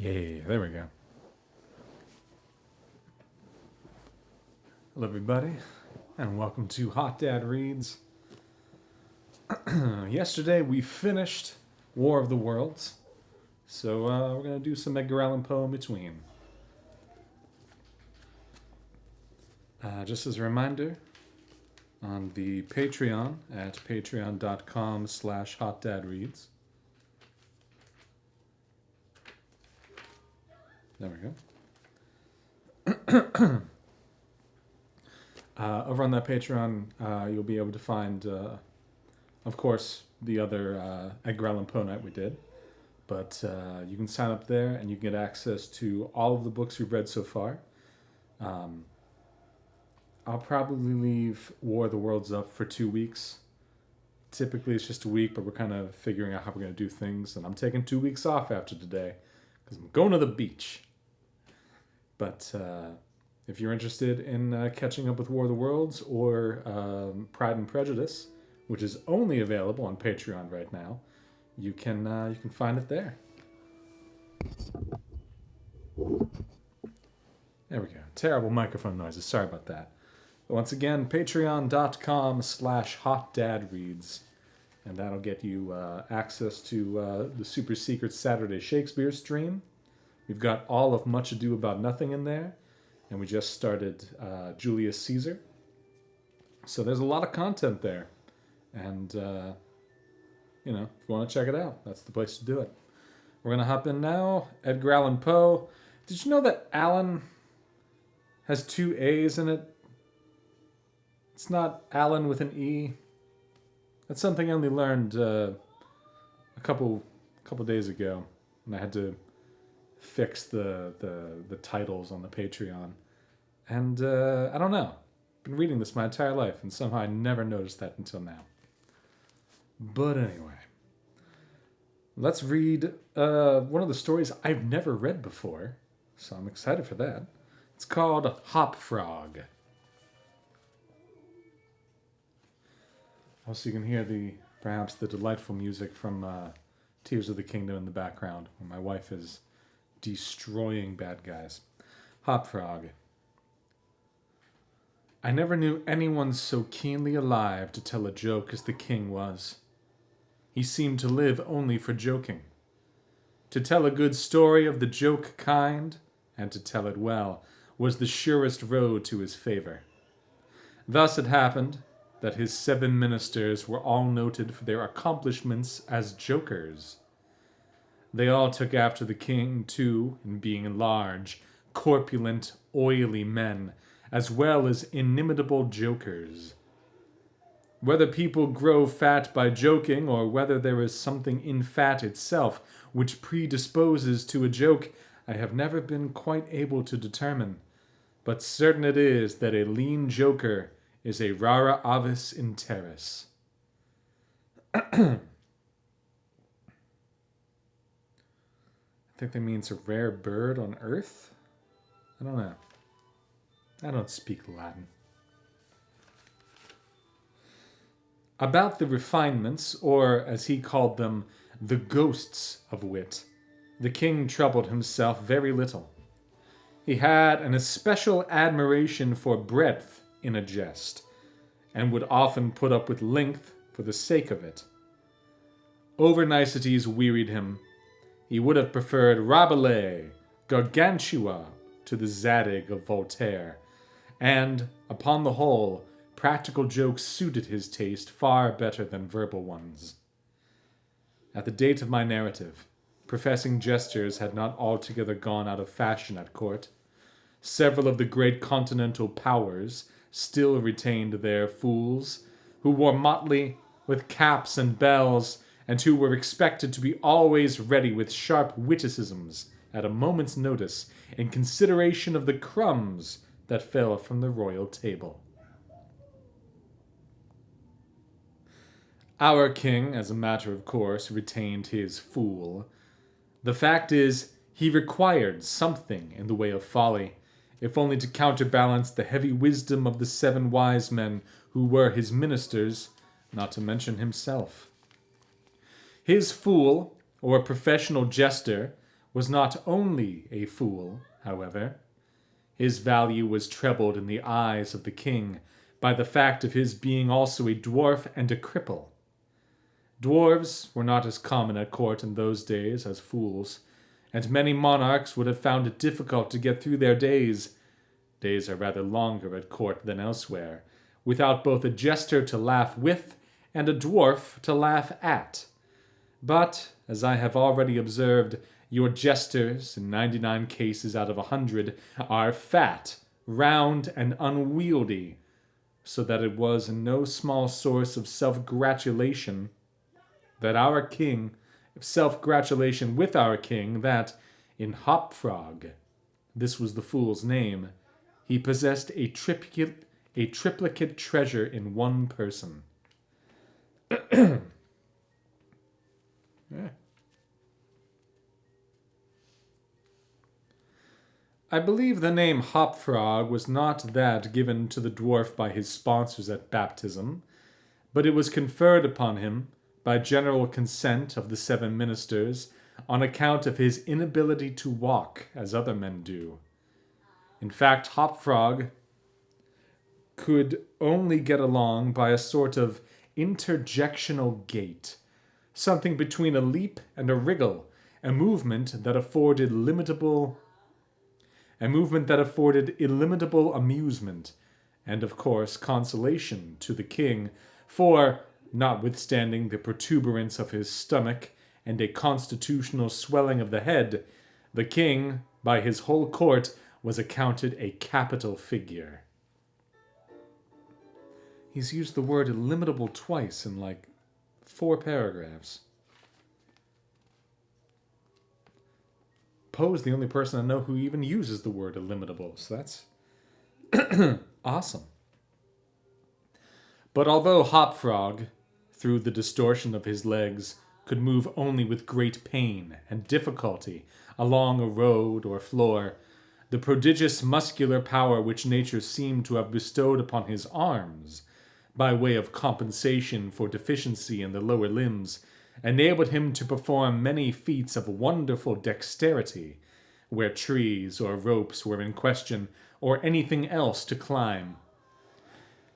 Yeah, there we go. Hello, everybody, and welcome to Hot Dad Reads. Yesterday we finished War of the Worlds, so we're going to do some Edgar Allan Poe in between. Just as a reminder, on the Patreon at patreon.com/hotdadreads. There we go. Over on that Patreon, you'll be able to find, of course, the other Edgar Allan Poe night we did. But you can sign up there and you can get access to all of the books we've read so far. I'll probably leave War of the Worlds up for 2 weeks. Typically it's just a week, but we're kind of figuring out how we're going to do things. And I'm taking 2 weeks off after today because I'm going to the beach. But if you're interested in catching up with War of the Worlds or Pride and Prejudice, which is only available on Patreon right now, you can find it there. There we go. Terrible microphone noises. Sorry about that. But once again, patreon.com/hotdadreads. And that'll get you access to the super secret Saturday Shakespeare stream. We've got all of Much Ado About Nothing in there. And we just started Julius Caesar. So there's a lot of content there. And, if you want to check it out, that's the place to do it. We're going to hop in now. Edgar Allan Poe. Did you know that Allan has 2 A's in it? It's not Allan with an E. That's something I only learned a couple days ago. And I had to fix the titles on the Patreon. And I don't know. I've been reading this my entire life, and somehow I never noticed that until now. But anyway, let's read one of the stories I've never read before, so I'm excited for that. It's called Hop Frog. Also, you can hear perhaps the delightful music from Tears of the Kingdom in the background, where my wife is destroying bad guys. Hop Frog. I never knew anyone so keenly alive to tell a joke as the king was. He seemed to live only for joking. To tell a good story of the joke kind, and to tell it well, was the surest road to his favor. Thus it happened that his 7 ministers were all noted for their accomplishments as jokers. They all took after the king, too, in being large, corpulent, oily men, as well as inimitable jokers. Whether people grow fat by joking, or whether there is something in fat itself which predisposes to a joke, I have never been quite able to determine. But certain it is that a lean joker is a rara avis in terris. I think that means a rare bird on Earth? I don't know. I don't speak Latin. About the refinements, or as he called them, the ghosts of wit, the king troubled himself very little. He had an especial admiration for breadth in a jest, and would often put up with length for the sake of it. Over-niceties wearied him. He would have preferred Rabelais, Gargantua, to the Zadig of Voltaire, and, upon the whole, practical jokes suited his taste far better than verbal ones. At the date of my narrative, professing jesters had not altogether gone out of fashion at court. Several of the great continental powers still retained their fools, who wore motley, with caps and bells, and who were expected to be always ready with sharp witticisms at a moment's notice in consideration of the crumbs that fell from the royal table. Our king, as a matter of course, retained his fool. The fact is, he required something in the way of folly, if only to counterbalance the heavy wisdom of the 7 wise men who were his ministers, not to mention himself. His fool, or professional jester, was not only a fool, however. His value was trebled in the eyes of the king by the fact of his being also a dwarf and a cripple. Dwarves were not as common at court in those days as fools, and many monarchs would have found it difficult to get through their days are rather longer at court than elsewhere, without both a jester to laugh with and a dwarf to laugh at. But, as I have already observed, your jesters, in 99 cases out of 100, are fat, round, and unwieldy, so that it was no small source of self-gratulation with our king, that, in Hopfrog, this was the fool's name, he possessed a triplicate treasure in one person. Yeah. I believe the name Hopfrog was not that given to the dwarf by his sponsors at baptism, but it was conferred upon him by general consent of the 7 ministers on account of his inability to walk as other men do. In fact, Hopfrog could only get along by a sort of interjectional gait, something between a leap and a wriggle, a movement that afforded illimitable amusement, and of course consolation to the king, for, notwithstanding the protuberance of his stomach and a constitutional swelling of the head, the king, by his whole court, was accounted a capital figure. He's used the word illimitable twice in 4 paragraphs. Poe's the only person I know who even uses the word illimitable, so that's awesome. But although Hopfrog, through the distortion of his legs, could move only with great pain and difficulty along a road or floor, the prodigious muscular power which nature seemed to have bestowed upon his arms, by way of compensation for deficiency in the lower limbs, enabled him to perform many feats of wonderful dexterity, where trees or ropes were in question, or anything else to climb.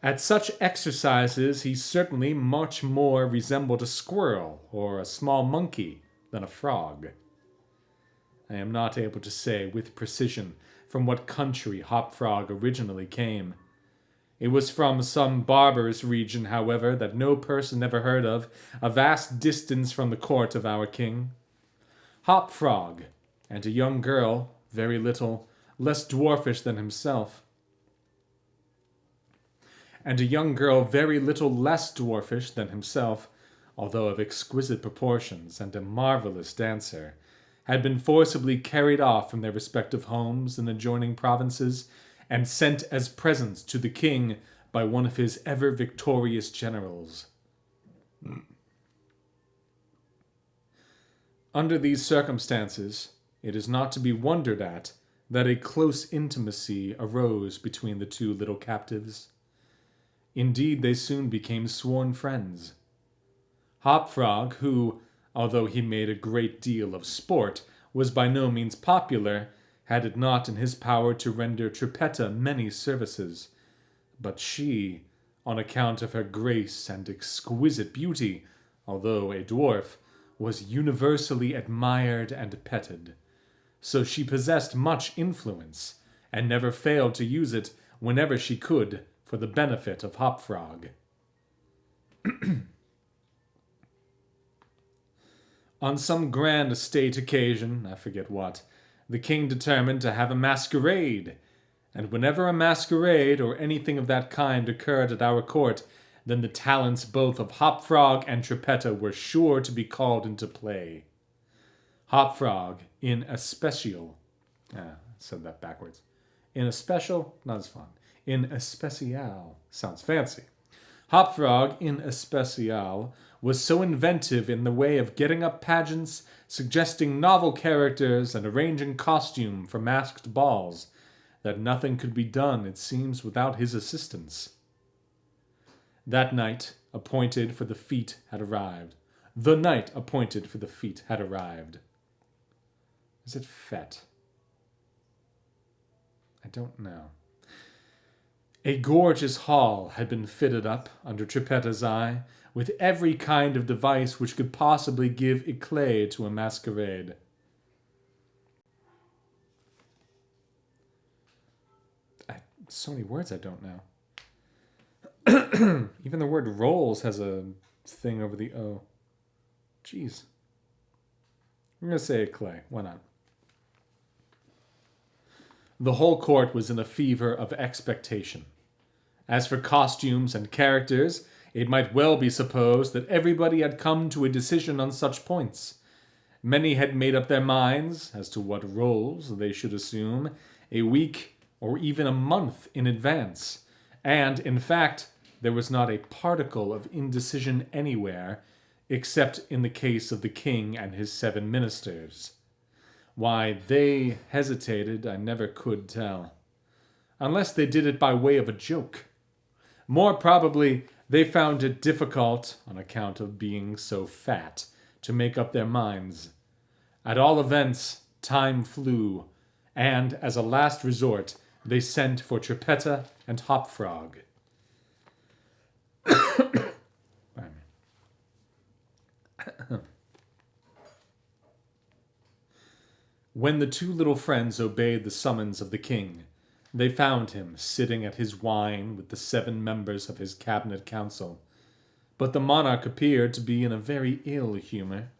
At such exercises he certainly much more resembled a squirrel or a small monkey than a frog. I am not able to say with precision from what country Hopfrog originally came. It was from some barbarous region, however, that no person ever heard of, a vast distance from the court of our king. Hopfrog, and a young girl, very little, less dwarfish than himself, although of exquisite proportions and a marvelous dancer, had been forcibly carried off from their respective homes in adjoining provinces and sent as presents to the king by one of his ever-victorious generals. Under these circumstances, it is not to be wondered at that a close intimacy arose between the 2 little captives. Indeed, they soon became sworn friends. Hopfrog, who, although he made a great deal of sport, was by no means popular, had it not in his power to render Trippetta many services. But she, on account of her grace and exquisite beauty, although a dwarf, was universally admired and petted. So she possessed much influence, and never failed to use it whenever she could for the benefit of Hopfrog. On some grand state occasion, I forget what, the king determined to have a masquerade, and whenever a masquerade or anything of that kind occurred at our court, then the talents both of Hopfrog and Trippetta were sure to be called into play. Hopfrog, in especial, said that backwards. In especial, not as fun. In especial, sounds fancy. Hopfrog, in especial, was so inventive in the way of getting up pageants, suggesting novel characters, and arranging costume for masked balls, that nothing could be done, it seems, without his assistance. That night appointed for the feat had arrived. The night appointed for the feat had arrived. Is it fet? I don't know. A gorgeous hall had been fitted up under Trippetta's eye with every kind of device which could possibly give éclat to a masquerade. So many words I don't know. Even the word rolls has a thing over the O. Jeez. I'm going to say éclat. Why not? The whole court was in a fever of expectation. As for costumes and characters, it might well be supposed that everybody had come to a decision on such points. Many had made up their minds as to what roles they should assume a week or even a month in advance, and, in fact, there was not a particle of indecision anywhere, except in the case of the king and his 7 ministers. Why they hesitated, I never could tell. Unless they did it by way of a joke. More probably, they found it difficult, on account of being so fat, to make up their minds. At all events, time flew, and, as a last resort, they sent for Trippetta and Hopfrog. When the 2 little friends obeyed the summons of the king, they found him sitting at his wine with the 7 members of his cabinet council. But the monarch appeared to be in a very ill humor.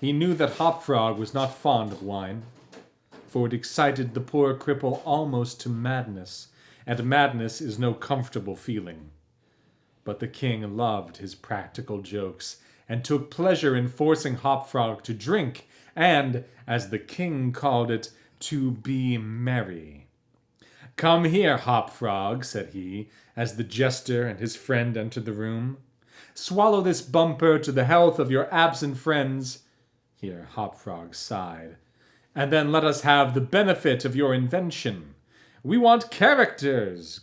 He knew that Hopfrog was not fond of wine, for it excited the poor cripple almost to madness, and madness is no comfortable feeling. But the king loved his practical jokes, and took pleasure in forcing Hopfrog to drink, and, as the king called it, to be merry. "Come here, Hopfrog," said he, as the jester and his friend entered the room. "Swallow this bumper to the health of your absent friends." Here Hopfrog sighed. "And then let us have the benefit of your invention. We want characters,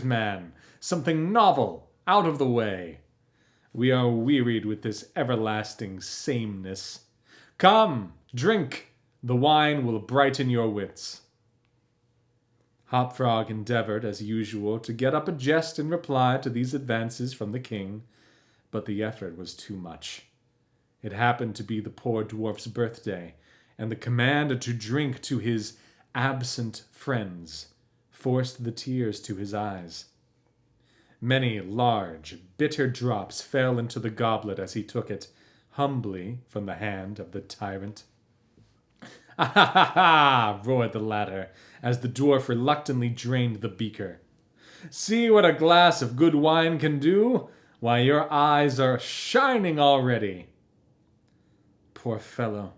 man, something novel, out of the way. We are wearied with this everlasting sameness. Come, drink, the wine will brighten your wits." Hopfrog endeavored, as usual, to get up a jest in reply to these advances from the king, but the effort was too much. It happened to be the poor dwarf's birthday, and the command to drink to his absent friends forced the tears to his eyes. Many large, bitter drops fell into the goblet as he took it, humbly, from the hand of the tyrant. "Ha ha ha ha!" roared the latter, as the dwarf reluctantly drained the beaker. "See what a glass of good wine can do? Why, your eyes are shining already." Poor fellow.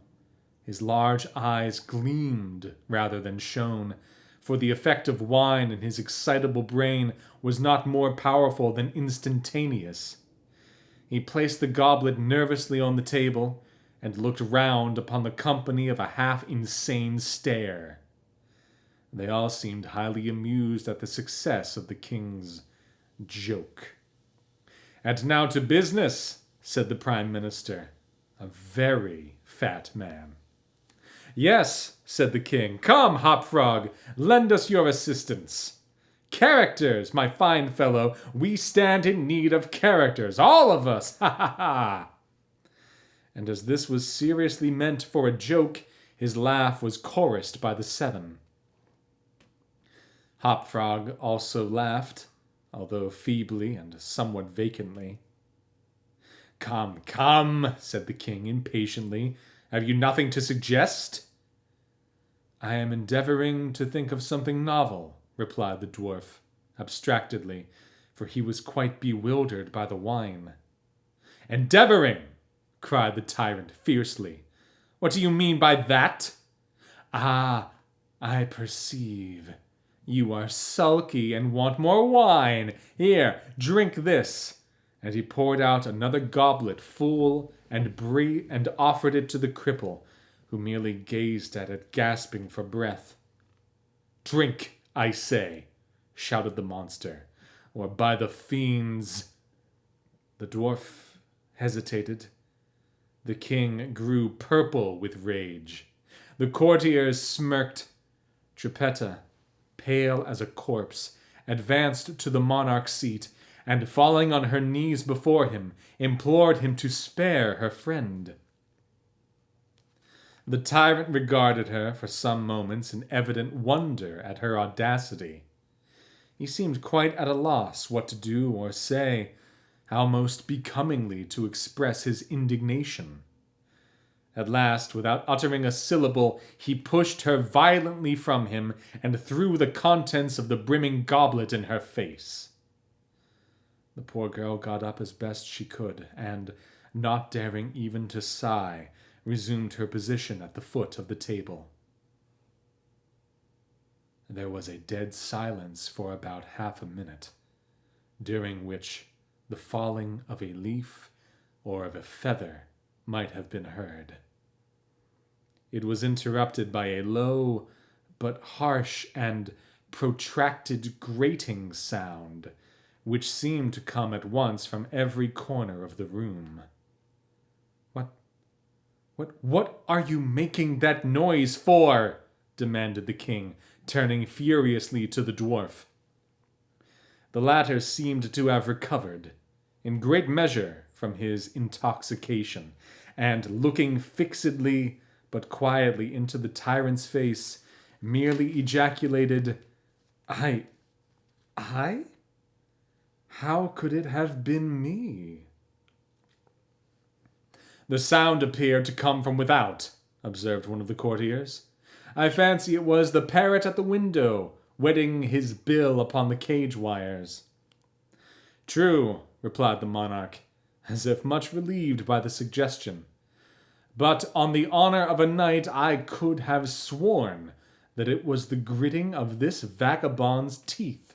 His large eyes gleamed rather than shone, for the effect of wine in his excitable brain was not more powerful than instantaneous. He placed the goblet nervously on the table, and looked round upon the company of a half-insane stare. They all seemed highly amused at the success of the king's joke. "And now to business," said the Prime Minister, a very fat man. "Yes," said the king. "Come, Hopfrog, lend us your assistance. Characters, my fine fellow, we stand in need of characters, all of us, ha ha ha!" And as this was seriously meant for a joke, his laugh was chorused by the 7. Hopfrog also laughed, although feebly and somewhat vacantly. "Come, come," said the king impatiently. "Have you nothing to suggest?" "I am endeavoring to think of something novel," replied the dwarf, abstractedly, for he was quite bewildered by the wine. "Endeavoring!" cried the tyrant fiercely. "What do you mean by that?" "Ah, I perceive. You are sulky and want more wine. Here, drink this." And he poured out another goblet full and offered it to the cripple, who merely gazed at it, gasping for breath. "Drink, I say," shouted the monster, "or by the fiends—" The dwarf hesitated. The king grew purple with rage. The courtiers smirked. Geppetto, pale as a corpse, advanced to the monarch's seat, and falling on her knees before him, implored him to spare her friend. The tyrant regarded her for some moments in evident wonder at her audacity. He seemed quite at a loss what to do or say, how most becomingly to express his indignation. At last, without uttering a syllable, he pushed her violently from him and threw the contents of the brimming goblet in her face. The poor girl got up as best she could, and, not daring even to sigh, resumed her position at the foot of the table. There was a dead silence for about half a minute, during which the falling of a leaf or of a feather might have been heard. It was interrupted by a low but harsh and protracted grating sound, which seemed to come at once from every corner of the room. What are you making that noise for?" demanded the king, turning furiously to the dwarf. The latter seemed to have recovered, in great measure, from his intoxication, and looking fixedly but quietly into the tyrant's face, merely ejaculated, I? How could it have been me?" "The sound appeared to come from without," observed one of the courtiers. "I fancy it was the parrot at the window, wetting his bill upon the cage wires." "True," replied the monarch, as if much relieved by the suggestion. "But on the honor of a knight I could have sworn that it was the gritting of this vagabond's teeth."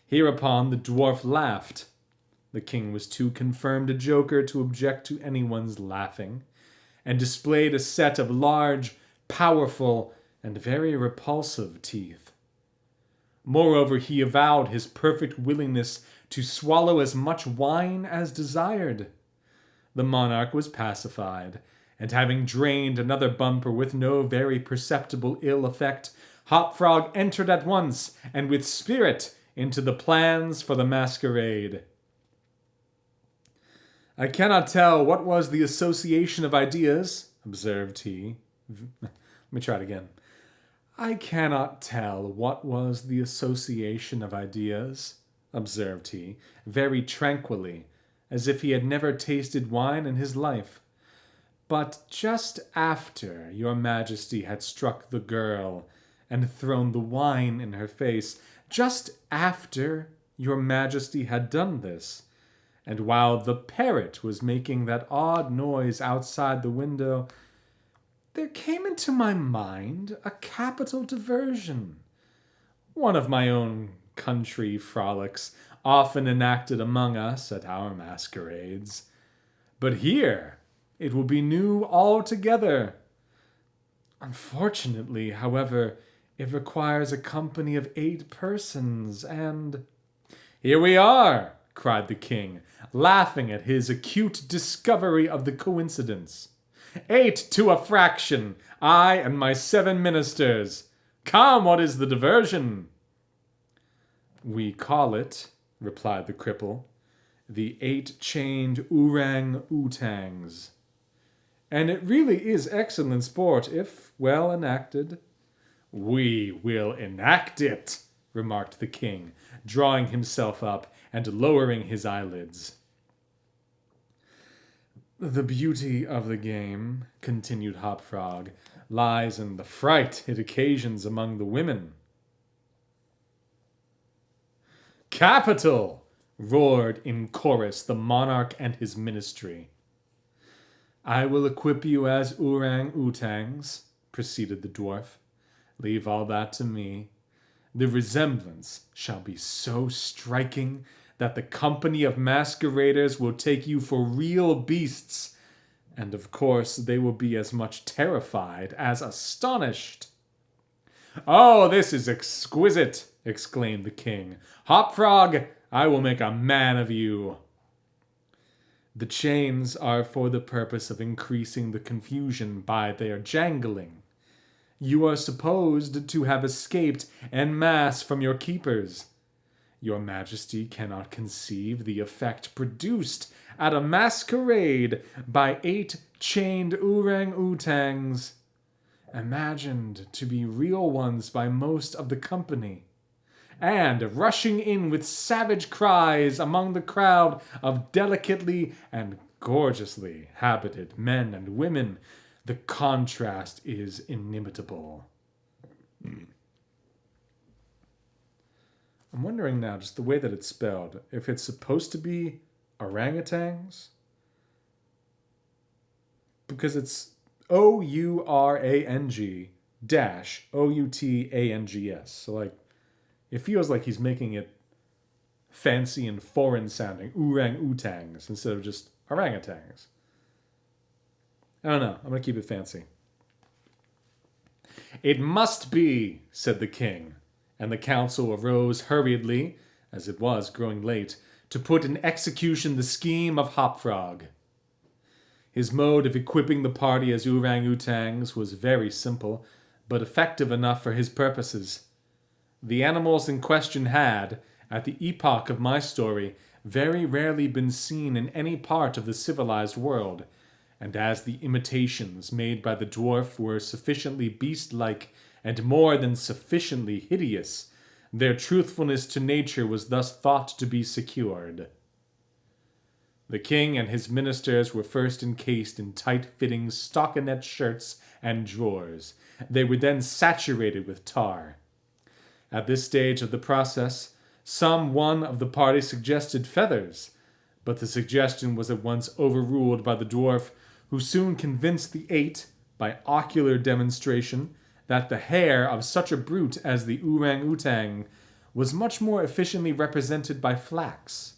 Hereupon the dwarf laughed. The king was too confirmed a joker to object to anyone's laughing, and displayed a set of large, powerful, and very repulsive teeth. Moreover, he avowed his perfect willingness to swallow as much wine as desired. The monarch was pacified, and having drained another bumper with no very perceptible ill effect, Hopfrog entered at once, and with spirit, into the plans for the masquerade. "I cannot tell what was the association of ideas," observed he. Let me try it again. "I cannot tell what was the association of ideas," observed he, very tranquilly, as if he had never tasted wine in his life. "But just after your majesty had struck the girl and thrown the wine in her face, just after your majesty had done this, and while the parrot was making that odd noise outside the window, there came into my mind a capital diversion, one of my own country frolics, often enacted among us at our masquerades. But here it will be new altogether. Unfortunately, however, it requires a company of 8 persons, and—" "Here we are!" cried the king, laughing at his acute discovery of the coincidence. "8 to a fraction, I and my 7 ministers. Come, what is the diversion?" "We call it," replied the cripple, "the 8-chained orang-outangs. And it really is excellent sport, if well enacted." "We will enact it," remarked the king, drawing himself up and lowering his eyelids. "The beauty of the game," continued Hopfrog, "lies in the fright it occasions among the women." "Capital!" roared in chorus the monarch and his ministry. "I will equip you as orang-outangs," proceeded the dwarf. "Leave all that to me. The resemblance shall be so striking that the company of masqueraders will take you for real beasts, and of course they will be as much terrified as astonished." "Oh, this is exquisite!" exclaimed the king. "Hopfrog, I will make a man of you." The chains are for the purpose of increasing the confusion by their jangling. You are supposed to have escaped en masse from your keepers. Your Majesty cannot conceive the effect produced at a masquerade by 8 chained orang-utangs, imagined to be real ones by most of the company, and rushing in with savage cries among the crowd of delicately and gorgeously habited men and women. The contrast is inimitable. I'm wondering now, just the way that it's spelled, if it's supposed to be orangutans, because it's OURANG dash OUTANGS. So, like, it feels like he's making it fancy and foreign sounding, orang-utangs, instead of just orangutans. I don't know. I'm going to keep it fancy. It must be, said the king, and the council arose hurriedly, as it was growing late, to put in execution the scheme of Hopfrog. His mode of equipping the party as orang-utangs was very simple, but effective enough for his purposes. The animals in question had, at the epoch of my story, very rarely been seen in any part of the civilized world, and as the imitations made by the dwarf were sufficiently beast-like and more than sufficiently hideous, their truthfulness to nature was thus thought to be secured. The king and his ministers were first encased in tight-fitting stockinette shirts and drawers. They were then saturated with tar. At this stage of the process, some one of the party suggested feathers, but the suggestion was at once overruled by the dwarf, who soon convinced the 8, by ocular demonstration, that the hair of such a brute as the orang-utang was much more efficiently represented by flax.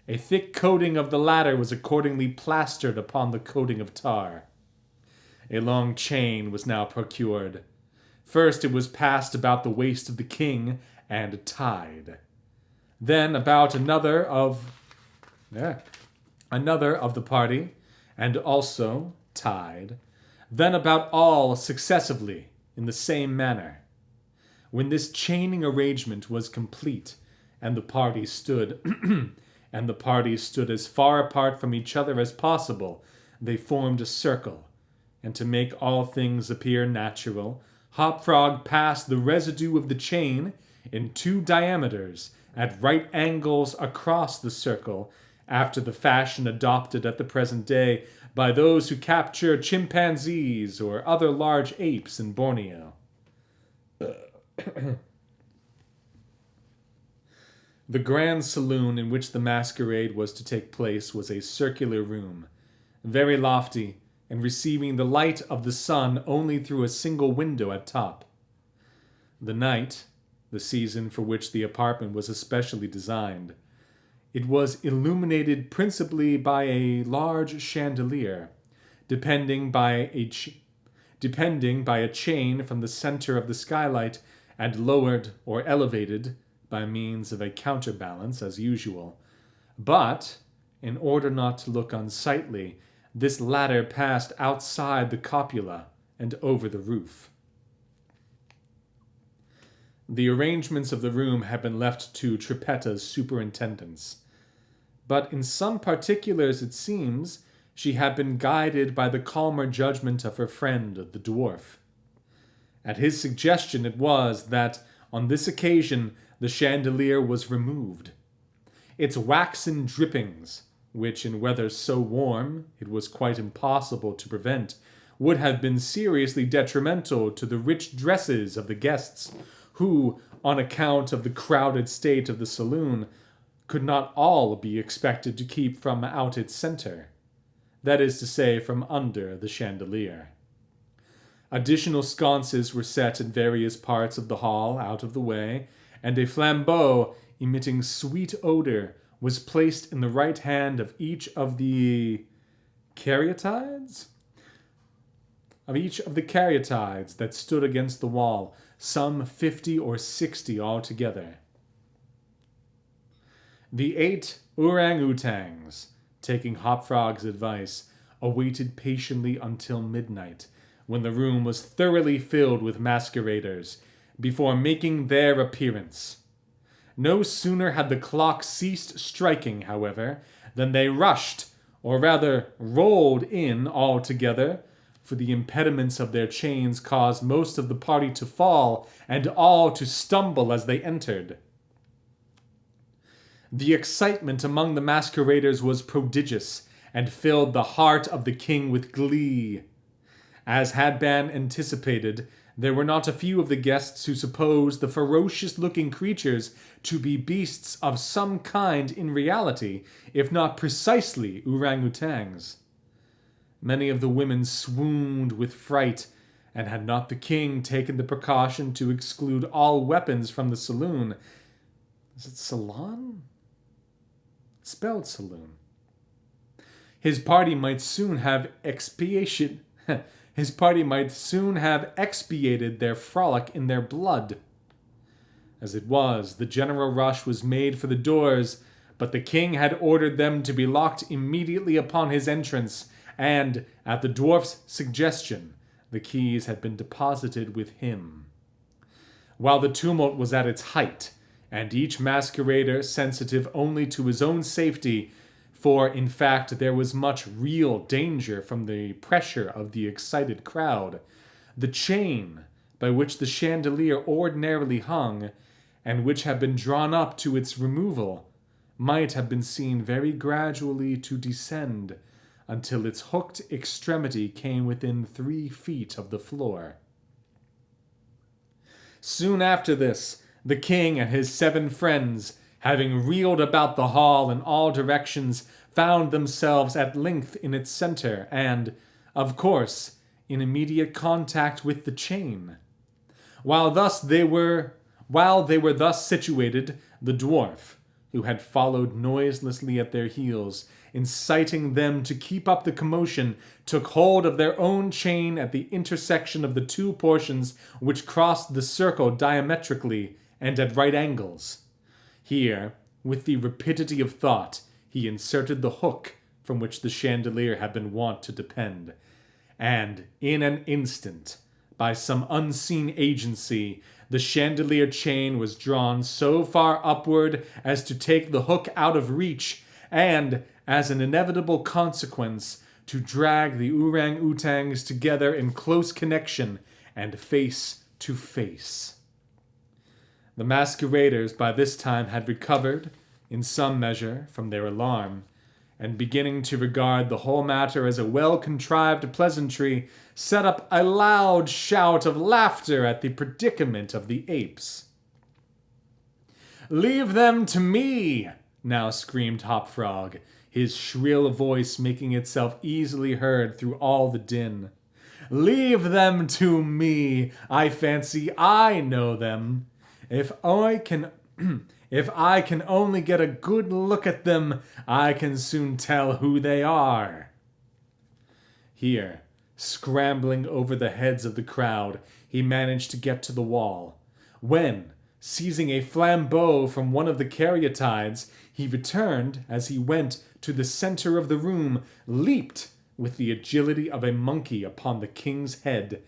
A thick coating of the latter was accordingly plastered upon the coating of tar. A long chain was now procured. First it was passed about the waist of the king and tied. Then about another of the party, and also tied. Then about all successively, in the same manner. When this chaining arrangement was complete, and the party stood as far apart from each other as possible, they formed a circle, and to make all things appear natural, Hopfrog passed the residue of the chain in 2 diameters at right angles across the circle, after the fashion adopted at the present day by those who capture chimpanzees or other large apes in Borneo. The grand saloon in which the masquerade was to take place was a circular room, very lofty, and receiving the light of the sun only through a single window at top. The night, the season for which the apartment was especially designed, it was illuminated principally by a large chandelier, depending by a chain from the center of the skylight, and lowered or elevated by means of a counterbalance as usual. But, in order not to look unsightly, this latter passed outside the cupola and over the roof. The arrangements of the room had been left to Trippetta's superintendence, but in some particulars, it seems, she had been guided by the calmer judgment of her friend, the dwarf. At his suggestion it was that, on this occasion, the chandelier was removed. Its waxen drippings, which in weather so warm it was quite impossible to prevent, would have been seriously detrimental to the rich dresses of the guests, who, on account of the crowded state of the saloon, could not all be expected to keep from out its center, that is to say, from under the chandelier. Additional sconces were set in various parts of the hall out of the way, and a flambeau emitting sweet odor was placed in the right hand of each of the caryatides? Of each of the caryatides that stood against the wall, some 50 or 60 altogether. The 8 orang-utangs, taking Hopfrog's advice, awaited patiently until midnight, when the room was thoroughly filled with masqueraders, before making their appearance. No sooner had the clock ceased striking, however, than they rushed, or rather rolled in all together, for the impediments of their chains caused most of the party to fall and all to stumble as they entered. The excitement among the masqueraders was prodigious, and filled the heart of the king with glee. As had been anticipated, there were not a few of the guests who supposed the ferocious-looking creatures to be beasts of some kind in reality, if not precisely orang-utans. Many of the women swooned with fright, and had not the king taken the precaution to exclude all weapons from the saloon. Is it salon? It's spelled saloon. His party might soon have expiated their frolic in their blood. As it was, the general rush was made for the doors, but the king had ordered them to be locked immediately upon his entrance, and, at the dwarf's suggestion, the keys had been deposited with him. While the tumult was at its height, and each masquerader sensitive only to his own safety, for in fact there was much real danger from the pressure of the excited crowd, the chain by which the chandelier ordinarily hung, and which had been drawn up to its removal, might have been seen very gradually to descend, until its hooked extremity came within 3 feet of the floor. Soon after this, the king and his 7 friends, having reeled about the hall in all directions, found themselves at length in its center, and, of course, in immediate contact with the chain. While they were thus situated, the dwarf, who had followed noiselessly at their heels, inciting them to keep up the commotion, took hold of their own chain at the intersection of the 2 portions which crossed the circle diametrically and at right angles. Here, with the rapidity of thought, he inserted the hook from which the chandelier had been wont to depend, and in an instant, by some unseen agency, the chandelier chain was drawn so far upward as to take the hook out of reach, and, as an inevitable consequence, to drag the orang-utangs together in close connection and face to face. The masqueraders by this time had recovered, in some measure, from their alarm, and beginning to regard the whole matter as a well-contrived pleasantry, set up a loud shout of laughter at the predicament of the apes. "Leave them to me!" now screamed Hopfrog, his shrill voice making itself easily heard through all the din. "Leave them to me! I fancy I know them. If I can only get a good look at them, I can soon tell who they are." Here, scrambling over the heads of the crowd, he managed to get to the wall, when, seizing a flambeau from one of the caryatides, he returned, as he went, to the center of the room, leaped with the agility of a monkey upon the king's head,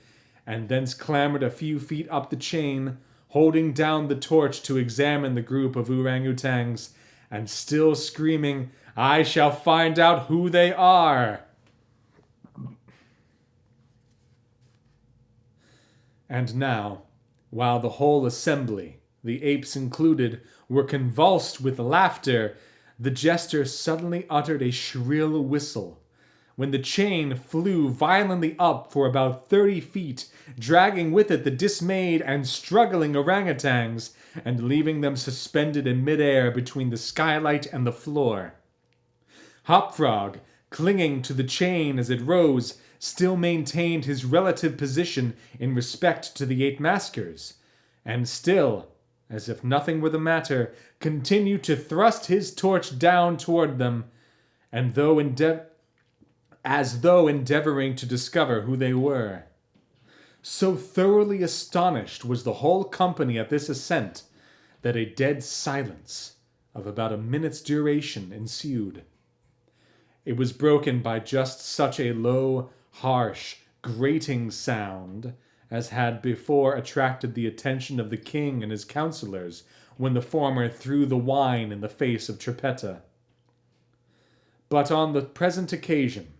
and thence clambered a few feet up the chain, holding down the torch to examine the group of orang-utangs, and still screaming, "I shall find out who they are!" And now, while the whole assembly, the apes included, were convulsed with laughter, the jester suddenly uttered a shrill whistle, when the chain flew violently up for about 30 feet, dragging with it the dismayed and struggling orangutans, and leaving them suspended in midair between the skylight and the floor. Hopfrog, clinging to the chain as it rose, still maintained his relative position in respect to the 8 maskers, and still, as if nothing were the matter, continued to thrust his torch down toward them, and as though endeavoring to discover who they were. So thoroughly astonished was the whole company at this ascent, that a dead silence of about a minute's duration ensued. It was broken by just such a low, harsh, grating sound as had before attracted the attention of the king and his counselors when the former threw the wine in the face of Trippetta. But on the present occasion,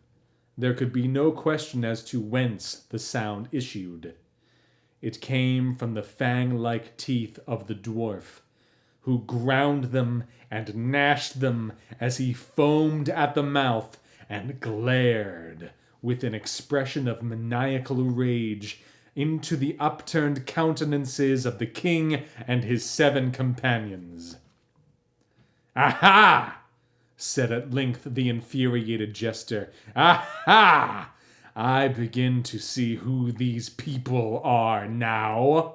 there could be no question as to whence the sound issued. It came from the fang-like teeth of the dwarf, who ground them and gnashed them as he foamed at the mouth and glared with an expression of maniacal rage into the upturned countenances of the king and his 7 companions. "Aha!" said at length the infuriated jester. "Aha! I begin to see who these people are now."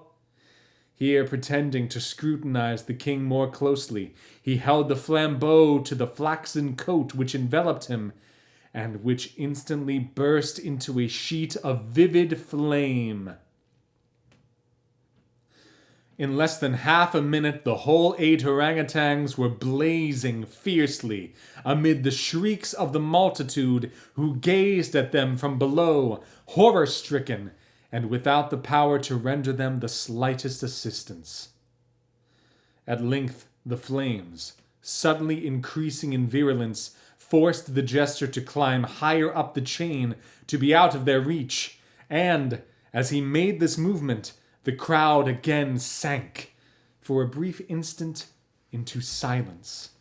Here, pretending to scrutinize the king more closely, he held the flambeau to the flaxen coat which enveloped him, and which instantly burst into a sheet of vivid flame. In less than half a minute, the whole 8 orangutans were blazing fiercely amid the shrieks of the multitude who gazed at them from below, horror-stricken, and without the power to render them the slightest assistance. At length, the flames, suddenly increasing in virulence, forced the jester to climb higher up the chain to be out of their reach, and, as he made this movement, the crowd again sank, for a brief instant, into silence.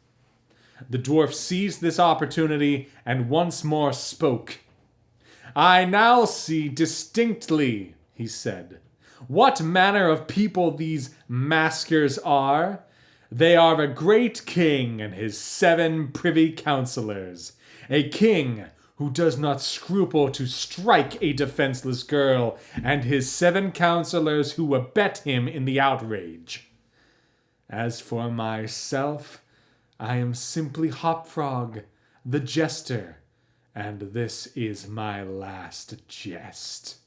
The dwarf seized this opportunity and once more spoke. "I now see distinctly," he said, "what manner of people these maskers are. They are a great king and his 7 privy councillors. A king who does not scruple to strike a defenseless girl, and his 7 councillors who abet him in the outrage. As for myself, I am simply Hopfrog, the jester, and this is my last jest."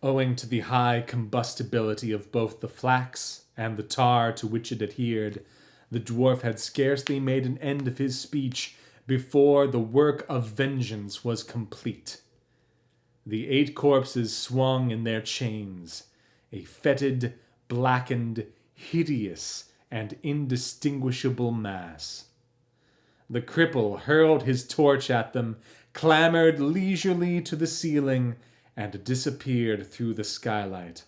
Owing to the high combustibility of both the flax and the tar to which it adhered, the dwarf had scarcely made an end of his speech before the work of vengeance was complete. The 8 corpses swung in their chains, a fetid, blackened, hideous, and indistinguishable mass. The cripple hurled his torch at them, clambered leisurely to the ceiling, and disappeared through the skylight.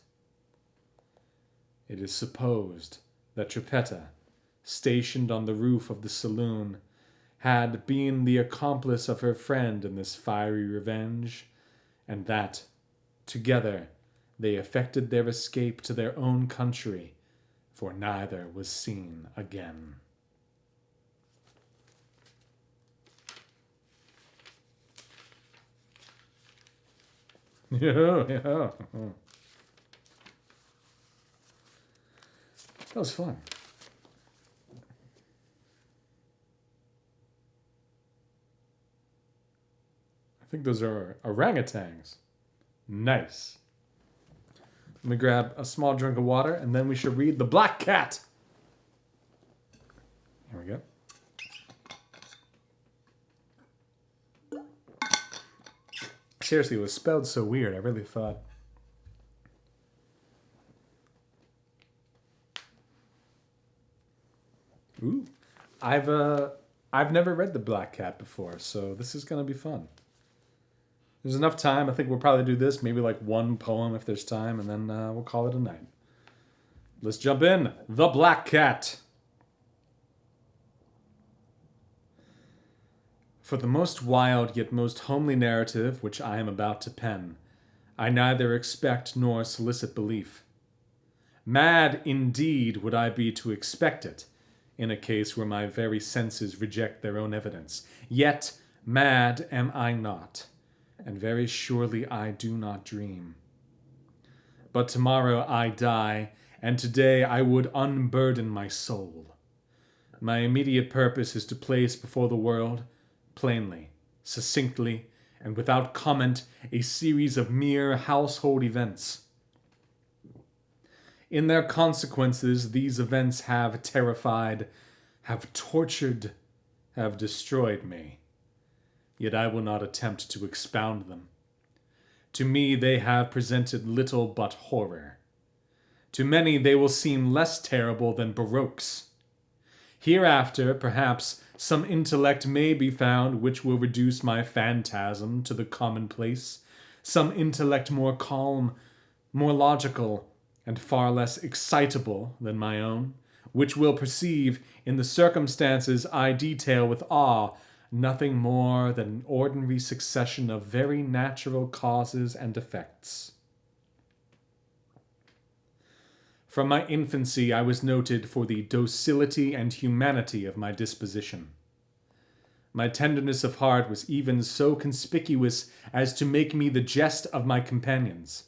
It is supposed that Trippetta, stationed on the roof of the saloon, had been the accomplice of her friend in this fiery revenge, and that, together, they effected their escape to their own country, for neither was seen again. Yeah. That was fun. I think those are orangutans. Nice. Let me grab a small drink of water, and then we should read The Black Cat. Here we go. Seriously, it was spelled so weird. I really thought. Ooh, I've never read The Black Cat before, so this is gonna be fun. There's enough time. I think we'll probably do this, maybe like 1 poem if there's time, and then we'll call it a night. Let's jump in. The Black Cat. For the most wild yet most homely narrative which I am about to pen, I neither expect nor solicit belief. Mad, indeed, would I be to expect it, in a case where my very senses reject their own evidence. Yet mad am I not, and very surely I do not dream. But tomorrow I die, and today I would unburden my soul. My immediate purpose is to place before the world, plainly, succinctly, and without comment, a series of mere household events. In their consequences, these events have terrified, have tortured, have destroyed me, yet I will not attempt to expound them. To me they have presented little but horror. To many they will seem less terrible than baroques. Hereafter, perhaps, some intellect may be found which will reduce my phantasm to the commonplace, some intellect more calm, more logical, and far less excitable than my own, which will perceive, in the circumstances I detail with awe, nothing more than an ordinary succession of very natural causes and effects. From my infancy I was noted for the docility and humanity of my disposition. My tenderness of heart was even so conspicuous as to make me the jest of my companions.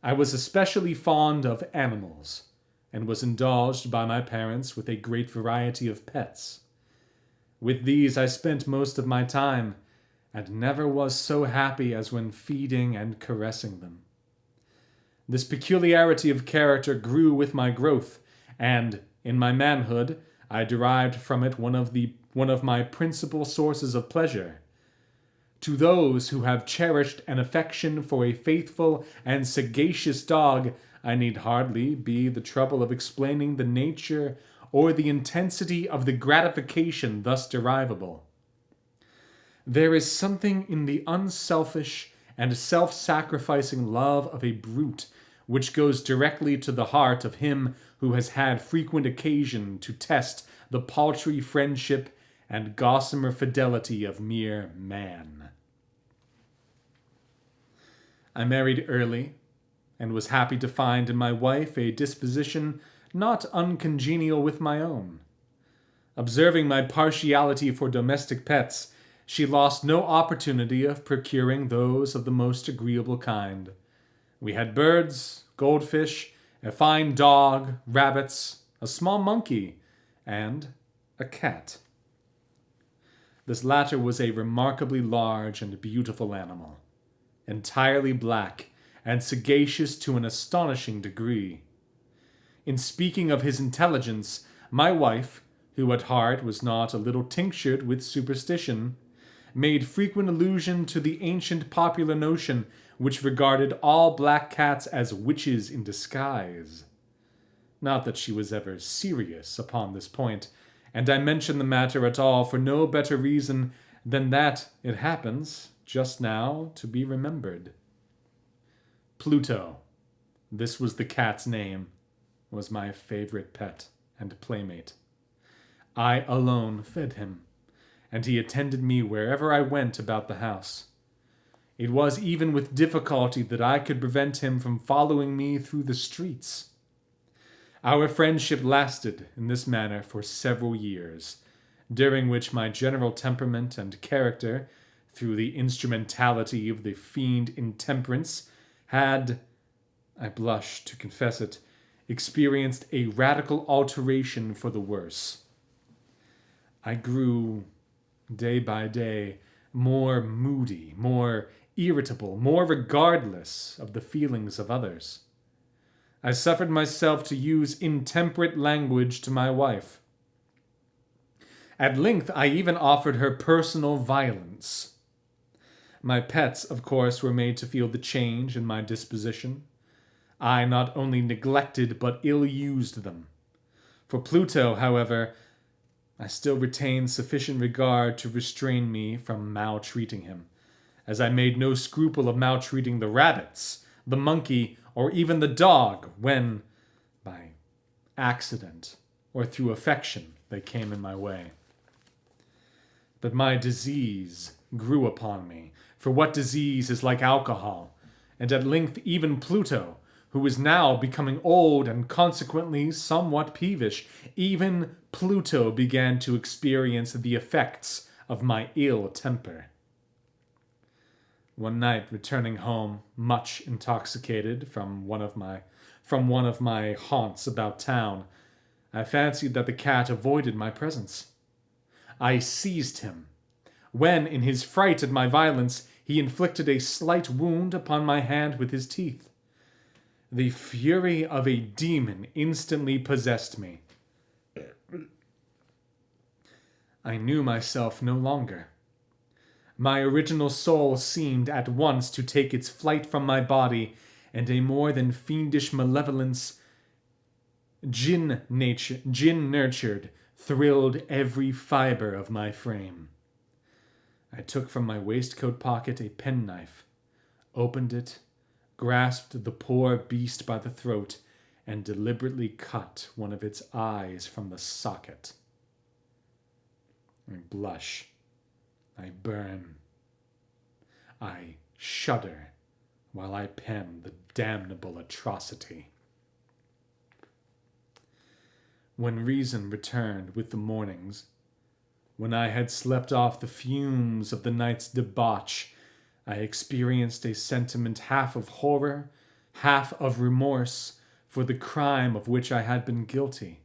I was especially fond of animals, and was indulged by my parents with a great variety of pets. With these I spent most of my time, and never was so happy as when feeding and caressing them. This peculiarity of character grew with my growth, and, in my manhood, I derived from it one of my principal sources of pleasure. To those who have cherished an affection for a faithful and sagacious dog, I need hardly be the trouble of explaining the nature or the intensity of the gratification thus derivable. There is something in the unselfish and self-sacrificing love of a brute which goes directly to the heart of him who has had frequent occasion to test the paltry friendship and gossamer fidelity of mere man. I married early, and was happy to find in my wife a disposition not uncongenial with my own. Observing my partiality for domestic pets, she lost no opportunity of procuring those of the most agreeable kind. We had birds, goldfish, a fine dog, rabbits, a small monkey, and a cat. This latter was a remarkably large and beautiful animal, entirely black, and sagacious to an astonishing degree. In speaking of his intelligence, my wife, who at heart was not a little tinctured with superstition, made frequent allusion to the ancient popular notion which regarded all black cats as witches in disguise. Not that she was ever serious upon this point, and I mention the matter at all for no better reason than that it happens, just now, to be remembered. Pluto, this was the cat's name, was my favorite pet and playmate. I alone fed him, and he attended me wherever I went about the house. It was even with difficulty that I could prevent him from following me through the streets. Our friendship lasted in this manner for several years, during which my general temperament and character, through the instrumentality of the fiend intemperance, had, I blush to confess it, experienced a radical alteration for the worse. I grew, day by day, more moody, more irritable, more regardless of the feelings of others. I suffered myself to use intemperate language to my wife. At length, I even offered her personal violence. My pets, of course, were made to feel the change in my disposition. I not only neglected but ill-used them. For Pluto, however, I still retained sufficient regard to restrain me from maltreating him, as I made no scruple of maltreating the rabbits, the monkey, or even the dog when, by accident or through affection, they came in my way. But my disease grew upon me, for what disease is like alcohol? And at length even Pluto, who was now becoming old and consequently somewhat peevish, even Pluto began to experience the effects of my ill temper. One night, returning home, much intoxicated from one of my haunts about town, I fancied that the cat avoided my presence. I seized him, when, in his fright at my violence, he inflicted a slight wound upon my hand with his teeth. The fury of a demon instantly possessed me. I knew myself no longer. My original soul seemed at once to take its flight from my body, and a more than fiendish malevolence, gin-nurtured, thrilled every fiber of my frame. I took from my waistcoat pocket a penknife, opened it, grasped the poor beast by the throat, and deliberately cut one of its eyes from the socket. I blush. I burn. I shudder while I pen the damnable atrocity. When reason returned with the mornings, when I had slept off the fumes of the night's debauch, I experienced a sentiment half of horror, half of remorse for the crime of which I had been guilty.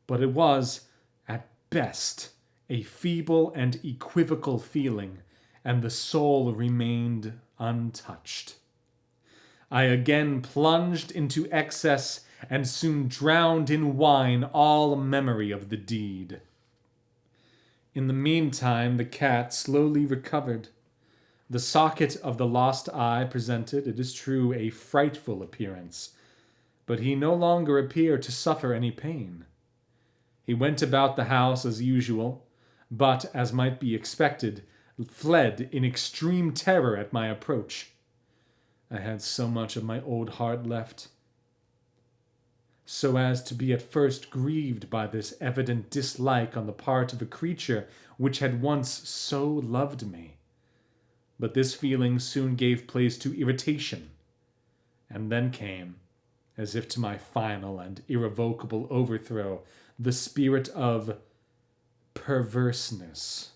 But it was, at best, a feeble and equivocal feeling, and the soul remained untouched. I again plunged into excess and soon drowned in wine all memory of the deed. In the meantime, the cat slowly recovered. The socket of the lost eye presented, it is true, a frightful appearance, but he no longer appeared to suffer any pain. He went about the house as usual, but, as might be expected, fled in extreme terror at my approach. I had so much of my old heart left, so as to be at first grieved by this evident dislike on the part of a creature which had once so loved me. But this feeling soon gave place to irritation, and then came, as if to my final and irrevocable overthrow, the spirit of perverseness.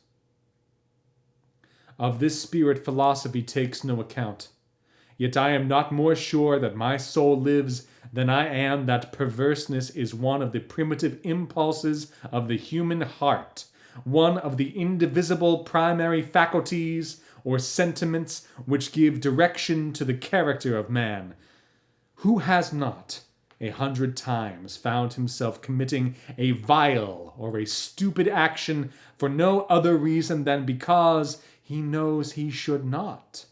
Of this spirit philosophy takes no account. Yet I am not more sure that my soul lives than I am that perverseness is one of the primitive impulses of the human heart, one of the indivisible primary faculties or sentiments which give direction to the character of man. Who has not, 100 times, found himself committing a vile or a stupid action for no other reason than because he knows he should not?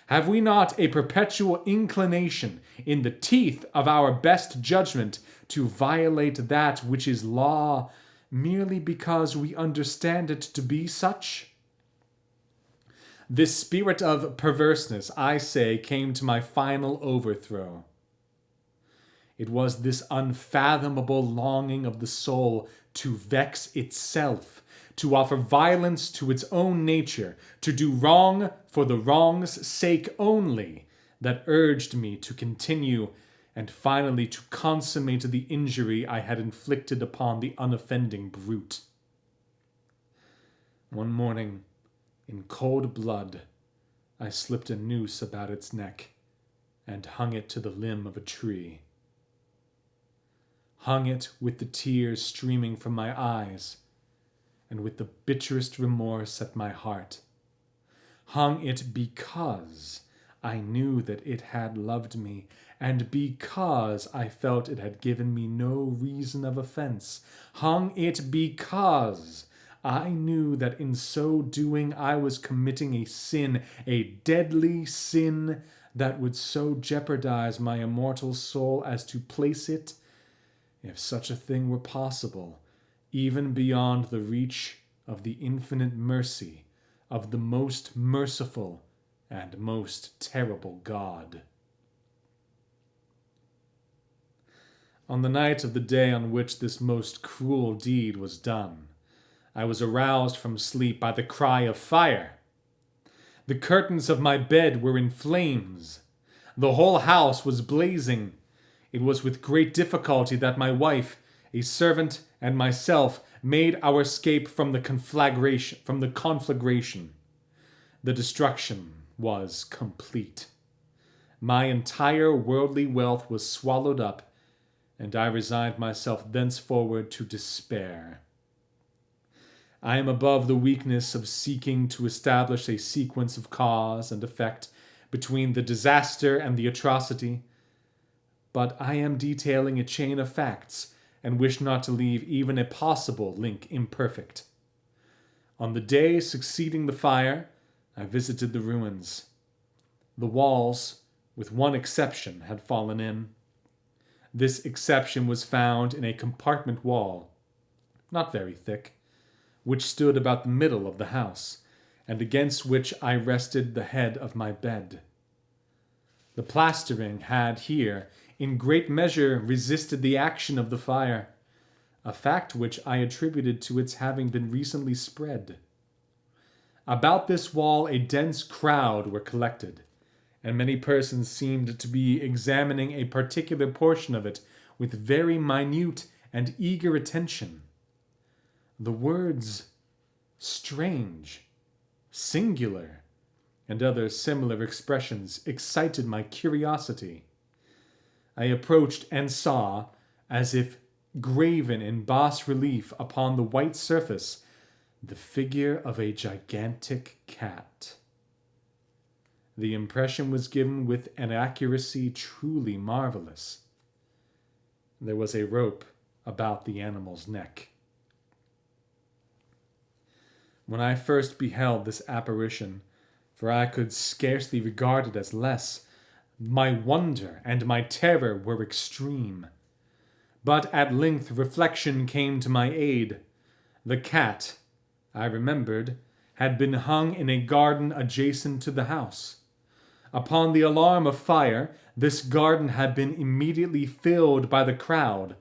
Have we not a perpetual inclination, in the teeth of our best judgment, to violate that which is law merely because we understand it to be such? This spirit of perverseness, I say, came to my final overthrow. It was this unfathomable longing of the soul to vex itself, to offer violence to its own nature, to do wrong for the wrong's sake only, that urged me to continue and finally to consummate the injury I had inflicted upon the unoffending brute. One morning, in cold blood, I slipped a noose about its neck and hung it to the limb of a tree. Hung it with the tears streaming from my eyes, and with the bitterest remorse at my heart. Hung it because I knew that it had loved me, and because I felt it had given me no reason of offense. Hung it because I knew that in so doing I was committing a sin, a deadly sin, that would so jeopardize my immortal soul as to place it, if such a thing were possible, even beyond the reach of the infinite mercy of the most merciful and most terrible God. On the night of the day on which this most cruel deed was done, I was aroused from sleep by the cry of fire. The curtains of my bed were in flames. The whole house was blazing. It was with great difficulty that my wife, a servant, and myself made our escape from the conflagration. The destruction was complete. My entire worldly wealth was swallowed up, and I resigned myself thenceforward to despair. I am above the weakness of seeking to establish a sequence of cause and effect between the disaster and the atrocity, but I am detailing a chain of facts and wished not to leave even a possible link imperfect. On the day succeeding the fire, I visited the ruins. The walls, with one exception, had fallen in. This exception was found in a compartment wall, not very thick, which stood about the middle of the house, and against which I rested the head of my bed. The plastering had here, in great measure, resisted the action of the fire, a fact which I attributed to its having been recently spread. About this wall a dense crowd were collected, and many persons seemed to be examining a particular portion of it with very minute and eager attention. The words strange, singular, and other similar expressions excited my curiosity. I approached and saw, as if graven in bas relief upon the white surface, the figure of a gigantic cat. The impression was given with an accuracy truly marvelous. There was a rope about the animal's neck. When I first beheld this apparition, for I could scarcely regard it as less, my wonder and my terror were extreme. But at length reflection came to my aid. The cat, I remembered, had been hung in a garden adjacent to the house. Upon the alarm of fire, this garden had been immediately filled by the crowd,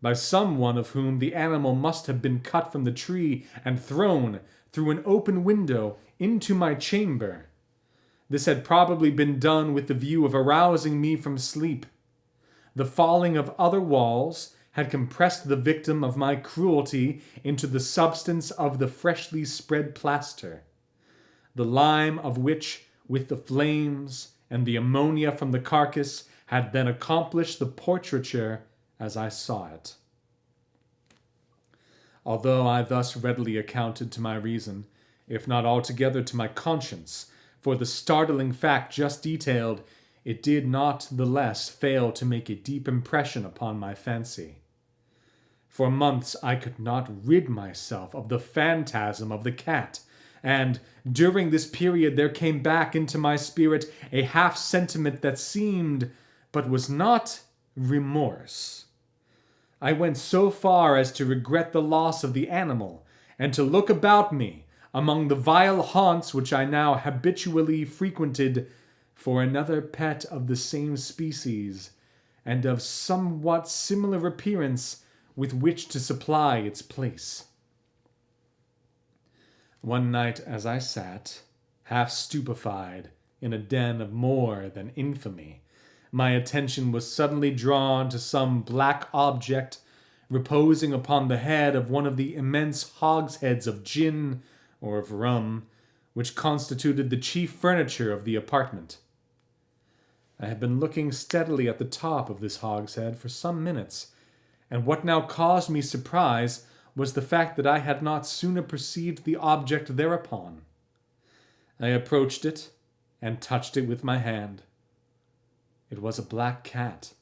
by some one of whom the animal must have been cut from the tree and thrown through an open window into my chamber. This had probably been done with the view of arousing me from sleep. The falling of other walls had compressed the victim of my cruelty into the substance of the freshly spread plaster, the lime of which, with the flames and the ammonia from the carcass, had then accomplished the portraiture as I saw it. Although I thus readily accounted to my reason, if not altogether to my conscience, for the startling fact just detailed, it did not the less fail to make a deep impression upon my fancy. For months I could not rid myself of the phantasm of the cat, and during this period there came back into my spirit a half-sentiment that seemed, but was not, remorse. I went so far as to regret the loss of the animal, and to look about me, among the vile haunts which I now habitually frequented, for another pet of the same species, and of somewhat similar appearance, with which to supply its place. One night as I sat, half stupefied, in a den of more than infamy, my attention was suddenly drawn to some black object reposing upon the head of one of the immense hogsheads of gin or of rum, which constituted the chief furniture of the apartment. I had been looking steadily at the top of this hogshead for some minutes, and what now caused me surprise was the fact that I had not sooner perceived the object thereupon. I approached it and touched it with my hand. It was a black cat,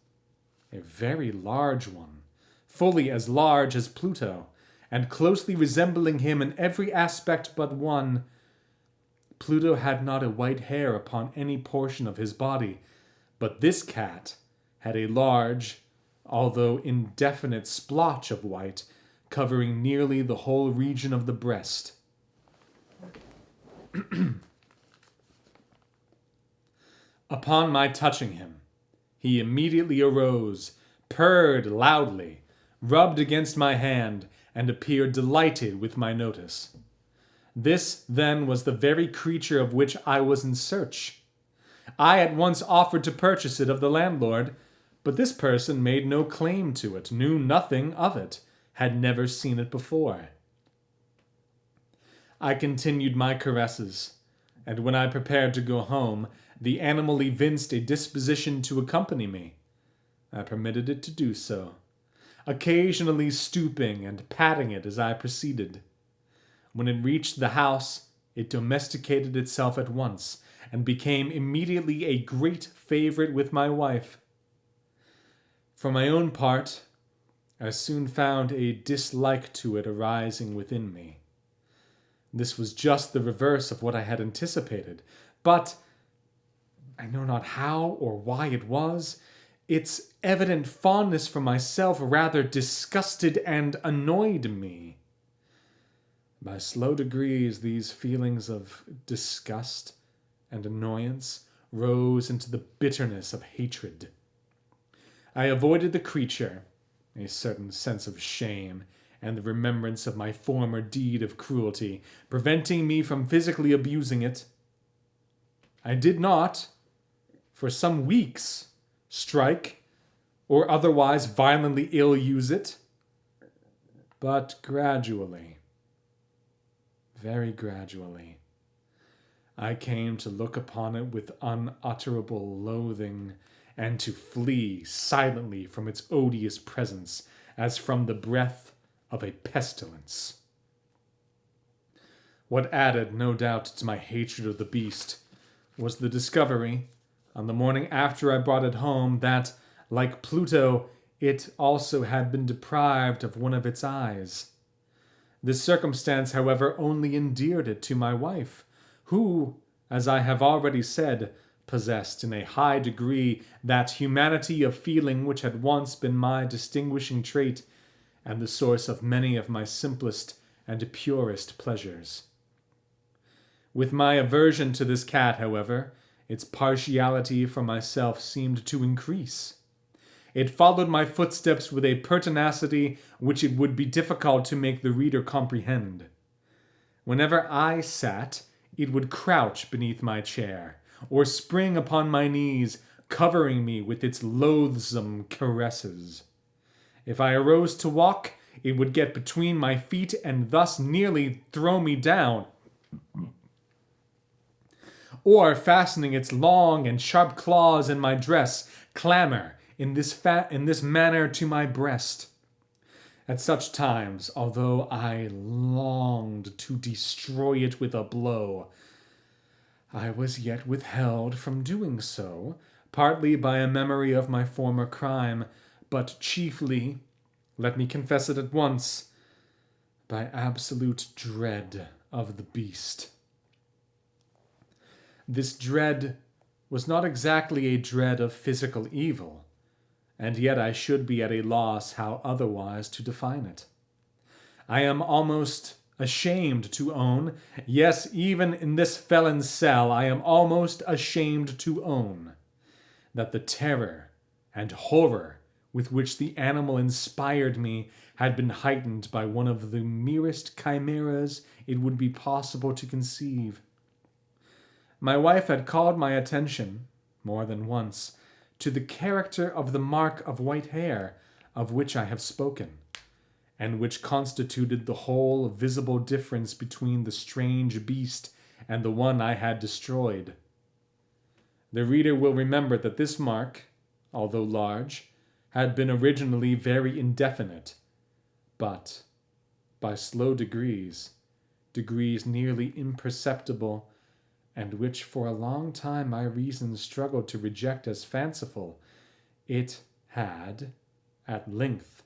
a very large one, fully as large as Pluto, and closely resembling him in every aspect but one. Pluto had not a white hair upon any portion of his body, but this cat had a large, although indefinite splotch of white, covering nearly the whole region of the breast. Upon my touching him, he immediately arose, purred loudly, rubbed against my hand, and appeared delighted with my notice. This, then, was the very creature of which I was in search. I at once offered to purchase it of the landlord, but this person made no claim to it, knew nothing of it, had never seen it before. I continued my caresses, and when I prepared to go home, the animal evinced a disposition to accompany me. I permitted it to do so, occasionally stooping and patting it as I proceeded. When it reached the house, it domesticated itself at once, and became immediately a great favorite with my wife. For my own part, I soon found a dislike to it arising within me. This was just the reverse of what I had anticipated, but I know not how or why it was, its evident fondness for myself rather disgusted and annoyed me. By slow degrees, these feelings of disgust and annoyance rose into the bitterness of hatred. I avoided the creature, a certain sense of shame and the remembrance of my former deed of cruelty preventing me from physically abusing it. I did not, for some weeks, strike or otherwise violently ill-use it, but gradually, very gradually, I came to look upon it with unutterable loathing and to flee silently from its odious presence as from the breath of a pestilence. What added, no doubt, to my hatred of the beast was the discovery, on the morning after I brought it home, that, like Pluto, it also had been deprived of one of its eyes. This circumstance, however, only endeared it to my wife, who, as I have already said, possessed in a high degree that humanity of feeling which had once been my distinguishing trait and the source of many of my simplest and purest pleasures. With my aversion to this cat, however, its partiality for myself seemed to increase. It followed my footsteps with a pertinacity which it would be difficult to make the reader comprehend. Whenever I sat, it would crouch beneath my chair, or spring upon my knees, covering me with its loathsome caresses. If I arose to walk, it would get between my feet and thus nearly throw me down, or, fastening its long and sharp claws in my dress, clamber in this manner to my breast. At such times, although I longed to destroy it with a blow, I was yet withheld from doing so, partly by a memory of my former crime, but chiefly, let me confess it at once, by absolute dread of the beast. This dread was not exactly a dread of physical evil, and yet I should be at a loss how otherwise to define it. I am almost ashamed to own, yes, even in this felon's cell, I am almost ashamed to own, that the terror and horror with which the animal inspired me had been heightened by one of the merest chimeras it would be possible to conceive. My wife had called my attention, more than once, to the character of the mark of white hair of which I have spoken, and which constituted the whole visible difference between the strange beast and the one I had destroyed. The reader will remember that this mark, although large, had been originally very indefinite, but, by slow degrees nearly imperceptible, and which for a long time my reason struggled to reject as fanciful, it had, at length,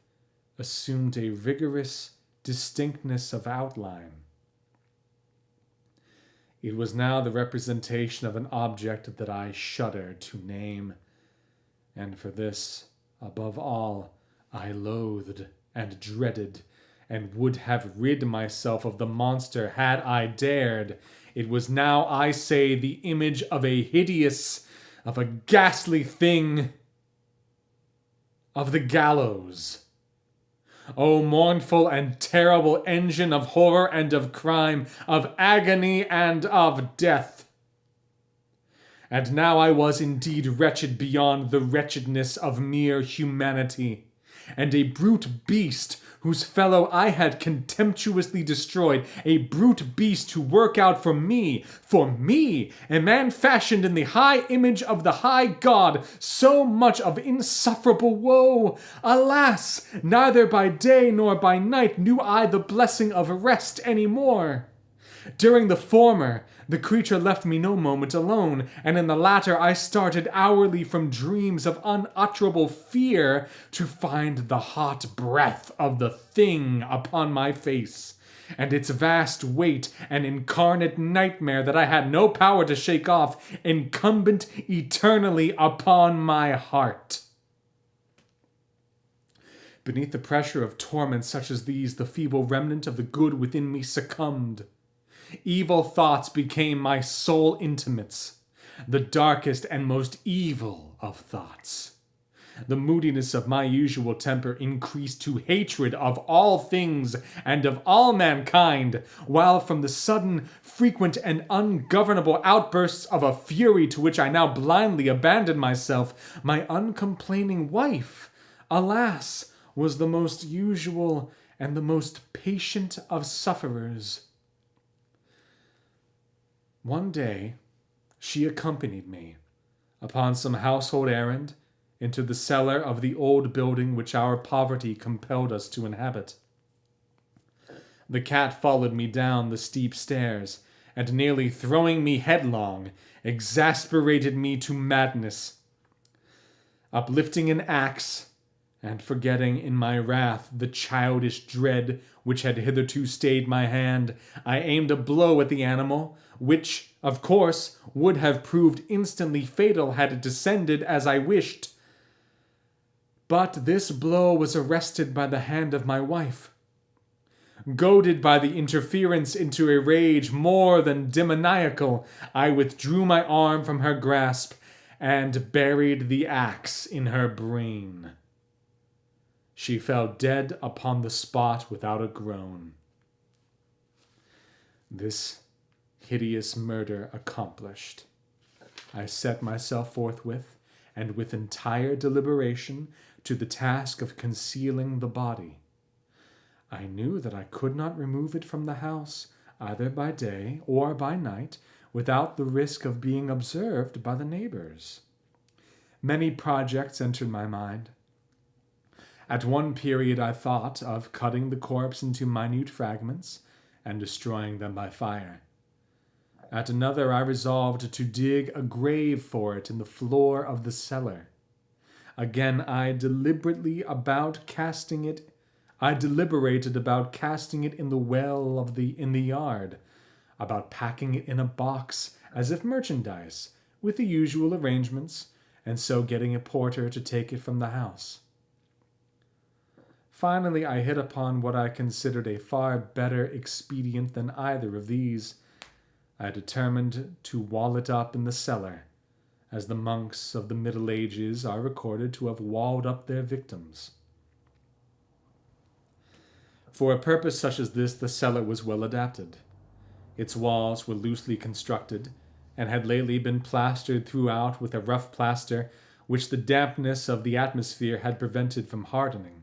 assumed a rigorous distinctness of outline. It was now the representation of an object that I shuddered to name, and for this, above all, I loathed and dreaded, and would have rid myself of the monster had I dared. It was now, I say, the image of a hideous, of a ghastly thing, of the gallows. O mournful and terrible engine of horror and of crime, of agony and of death! And now I was indeed wretched beyond the wretchedness of mere humanity, and a brute beast whose fellow I had contemptuously destroyed, a brute beast to work out for me, a man fashioned in the high image of the high God, so much of insufferable woe. Alas, neither by day nor by night knew I the blessing of rest any more. During the former, the creature left me no moment alone, and in the latter I started hourly from dreams of unutterable fear to find the hot breath of the thing upon my face, and its vast weight an incarnate nightmare that I had no power to shake off, incumbent eternally upon my heart. Beneath the pressure of torments such as these, the feeble remnant of the good within me succumbed. Evil thoughts became my sole intimates, the darkest and most evil of thoughts. The moodiness of my usual temper increased to hatred of all things and of all mankind, while from the sudden, frequent, and ungovernable outbursts of a fury to which I now blindly abandoned myself, my uncomplaining wife, alas, was the most usual and the most patient of sufferers. One day, she accompanied me, upon some household errand, into the cellar of the old building which our poverty compelled us to inhabit. The cat followed me down the steep stairs, and nearly throwing me headlong, exasperated me to madness. Uplifting an axe, and forgetting in my wrath the childish dread which had hitherto stayed my hand, I aimed a blow at the animal, which, of course, would have proved instantly fatal had it descended as I wished. But this blow was arrested by the hand of my wife. Goaded by the interference into a rage more than demoniacal, I withdrew my arm from her grasp and buried the axe in her brain. She fell dead upon the spot without a groan. This hideous murder accomplished, I set myself forthwith, and with entire deliberation, to the task of concealing the body. I knew that I could not remove it from the house, either by day or by night, without the risk of being observed by the neighbors. Many projects entered my mind. At one period I thought of cutting the corpse into minute fragments and destroying them by fire. At another I resolved to dig a grave for it in the floor of the cellar. Again I deliberated about casting it in the well in the yard, about packing it in a box as if merchandise, with the usual arrangements, and so getting a porter to take it from the house. Finally, I hit upon what I considered a far better expedient than either of these. I determined to wall it up in the cellar, as the monks of the Middle Ages are recorded to have walled up their victims. For a purpose such as this, the cellar was well adapted. Its walls were loosely constructed, and had lately been plastered throughout with a rough plaster which the dampness of the atmosphere had prevented from hardening.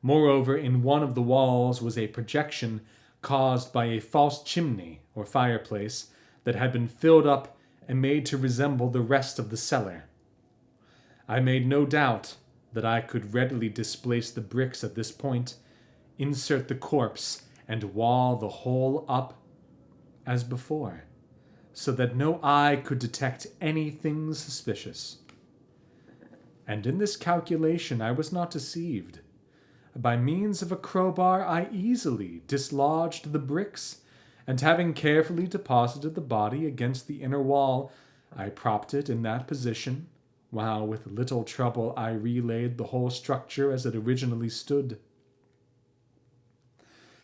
Moreover, in one of the walls was a projection caused by a false chimney or fireplace that had been filled up and made to resemble the rest of the cellar. I made no doubt that I could readily displace the bricks at this point, insert the corpse, and wall the whole up as before, so that no eye could detect anything suspicious. And in this calculation I was not deceived. By means of a crowbar I easily dislodged the bricks, and having carefully deposited the body against the inner wall, I propped it in that position, while with little trouble I relaid the whole structure as it originally stood.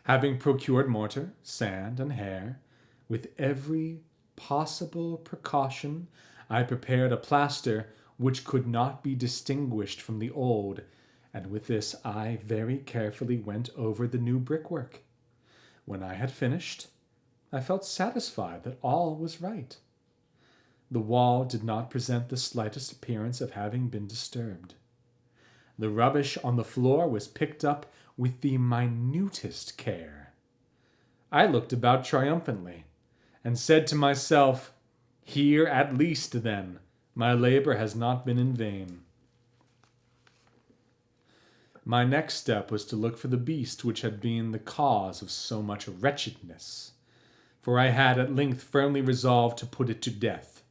Having procured mortar, sand, and hair, with every possible precaution, I prepared a plaster which could not be distinguished from the old, and with this I very carefully went over the new brickwork. When I had finished, I felt satisfied that all was right. The wall did not present the slightest appearance of having been disturbed. The rubbish on the floor was picked up with the minutest care. I looked about triumphantly, and said to myself, "Here at least, then, my labor has not been in vain." My next step was to look for the beast which had been the cause of so much wretchedness. for I had at length firmly resolved to put it to death.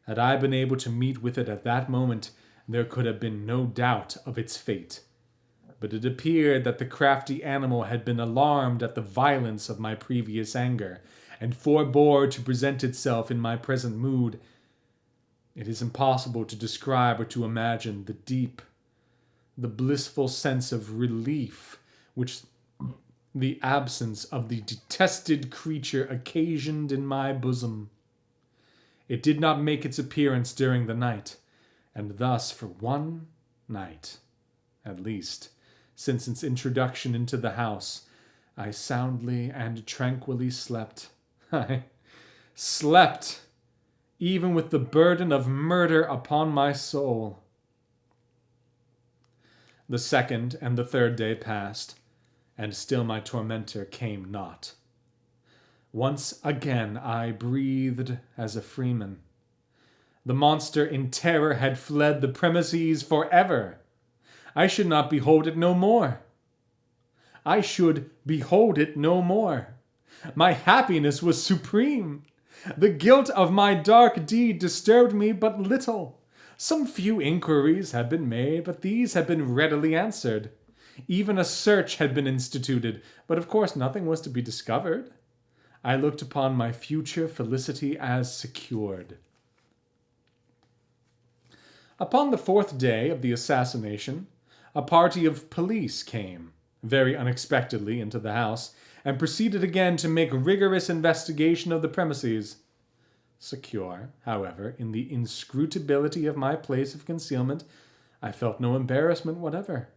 Had I been able to meet with it at that moment, there could have been no doubt of its fate. But it appeared that the crafty animal had been alarmed at the violence of my previous anger, and forebore to present itself in my present mood. It is impossible to describe or to imagine the blissful sense of relief which the absence of the detested creature occasioned in my bosom. It did not make its appearance during the night, and thus for one night, at least, since its introduction into the house, I soundly and tranquilly slept. I slept, even with the burden of murder upon my soul. The second and the third day passed, and still my tormentor came not. Once again I breathed as a freeman. The monster in terror had fled the premises forever. I should not behold it no more. I should behold it no more. My happiness was supreme. The guilt of my dark deed disturbed me but little. Some few inquiries had been made, but these had been readily answered. Even a search had been instituted, but of course nothing was to be discovered. I looked upon my future felicity as secured. Upon the fourth day of the assassination, a party of police came, very unexpectedly, into the house, and proceeded again to make rigorous investigation of the premises. Secure, however, in the inscrutability of my place of concealment, I felt no embarrassment whatever.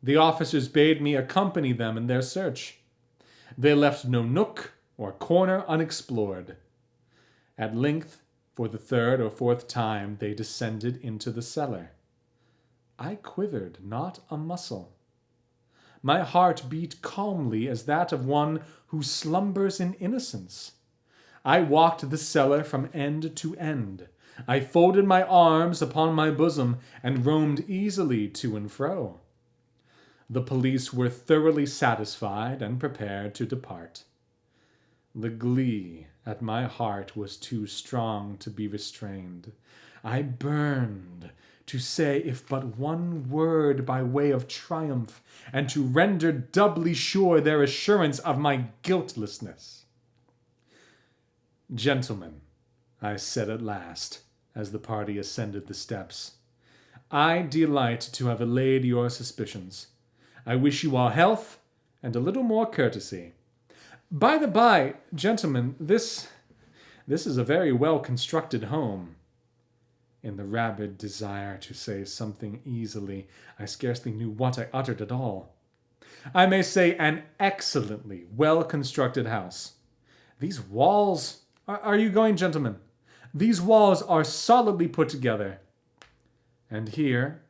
The officers bade me accompany them in their search. They left no nook or corner unexplored. At length, for the third or fourth time, they descended into the cellar. I quivered not a muscle. My heart beat calmly as that of one who slumbers in innocence. I walked the cellar from end to end. I folded my arms upon my bosom and roamed easily to and fro. The police were thoroughly satisfied and prepared to depart. The glee at my heart was too strong to be restrained. I burned to say if but one word by way of triumph, and to render doubly sure their assurance of my guiltlessness. "Gentlemen," I said at last, as the party ascended the steps, "I delight to have allayed your suspicions. I wish you all health and a little more courtesy. By the by, gentlemen, this is a very well-constructed home." In the rabid desire to say something easily, I scarcely knew what I uttered at all. "I may say an excellently well-constructed house. These walls... Are you going, gentlemen? These walls are solidly put together." And here,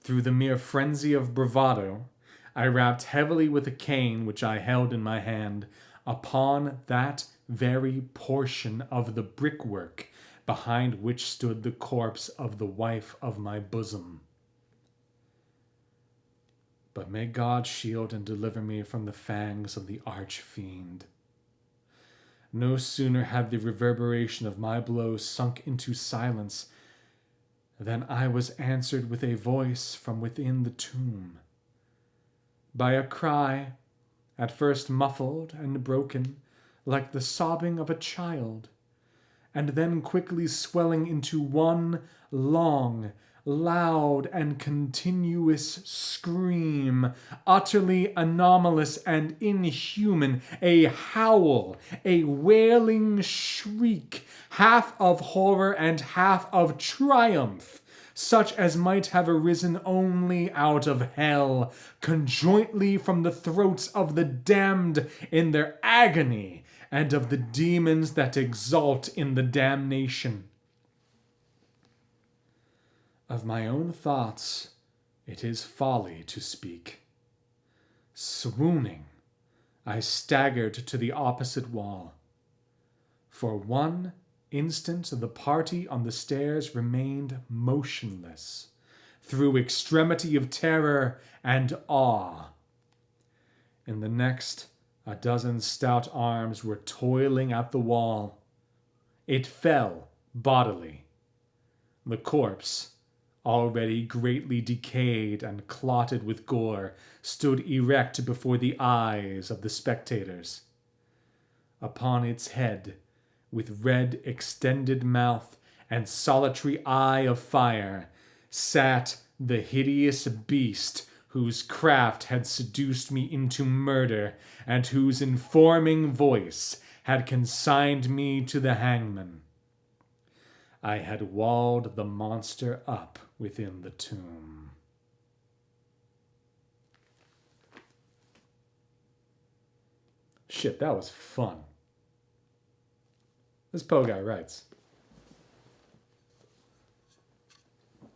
through the mere frenzy of bravado, I rapped heavily with a cane which I held in my hand upon that very portion of the brickwork behind which stood the corpse of the wife of my bosom. But may God shield and deliver me from the fangs of the arch-fiend. No sooner had the reverberation of my blows sunk into silence than I was answered with a voice from within the tomb. By a cry, at first muffled and broken, like the sobbing of a child, and then quickly swelling into one long, loud, and continuous scream, utterly anomalous and inhuman, a howl, a wailing shriek, half of horror and half of triumph, such as might have arisen only out of hell, conjointly from the throats of the damned in their agony, and of the demons that exult in the damnation. Of my own thoughts it is folly to speak. Swooning, I staggered to the opposite wall. For one instant the party on the stairs remained motionless, through extremity of terror and awe. In the next, A dozen stout arms were toiling at the wall. It fell bodily. The corpse, already greatly decayed and clotted with gore, stood erect before the eyes of the spectators. Upon its head, with red extended mouth and solitary eye of fire, sat the hideous beast whose craft had seduced me into murder, and whose informing voice had consigned me to the hangman. I had walled the monster up within the tomb. Shit, that was fun. This Poe guy writes.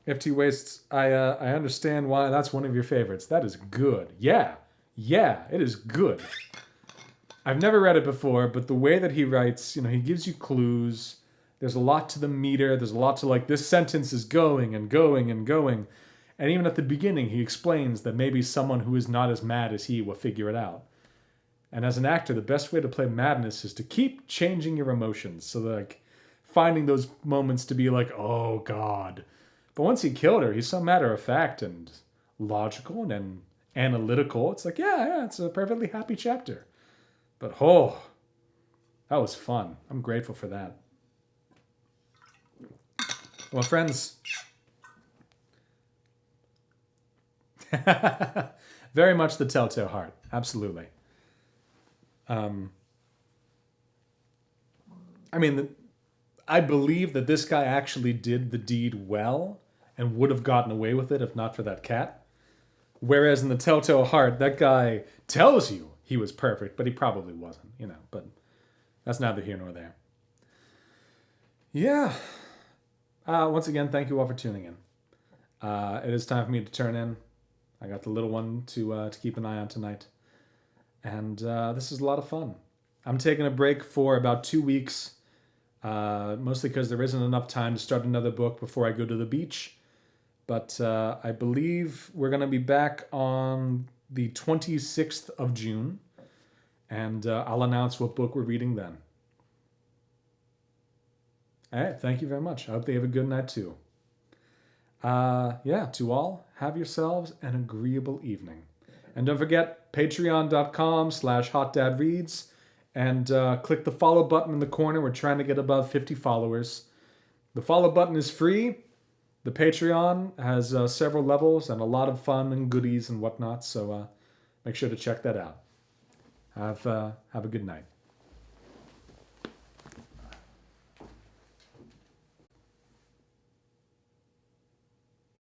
FT Wastes, I understand why that's one of your favorites. That is good. Yeah, it is good. I've never read it before, but the way that he writes, he gives you clues. There's a lot to the meter. There's a lot to this sentence is going and going and going. And even at the beginning, he explains that maybe someone who is not as mad as he will figure it out. And as an actor, the best way to play madness is to keep changing your emotions. So finding those moments to be oh God. But once he killed her, he's so matter of fact and logical and analytical. It's yeah, it's a perfectly happy chapter. But that was fun. I'm grateful for that. Well, friends, very much the Telltale Heart. Absolutely. I believe that this guy actually did the deed well and would have gotten away with it if not for that cat. Whereas in the Telltale Heart, that guy tells you he was perfect, but he probably wasn't, But that's neither here nor there. Yeah. Once again, thank you all for tuning in. It is time for me to turn in. I got the little one to keep an eye on tonight. And this is a lot of fun. I'm taking a break for about 2 weeks, mostly because there isn't enough time to start another book before I go to the beach. But I believe we're going to be back on the 26th of June, and I'll announce what book we're reading then. All right, thank you very much. I hope they have a good night too. To all, have yourselves an agreeable evening. And don't forget, patreon.com/hotdadreads, and click the follow button in the corner. We're trying to get above 50 followers. The follow button is free. The Patreon has several levels and a lot of fun and goodies and whatnot, so make sure to check that out. Have a good night.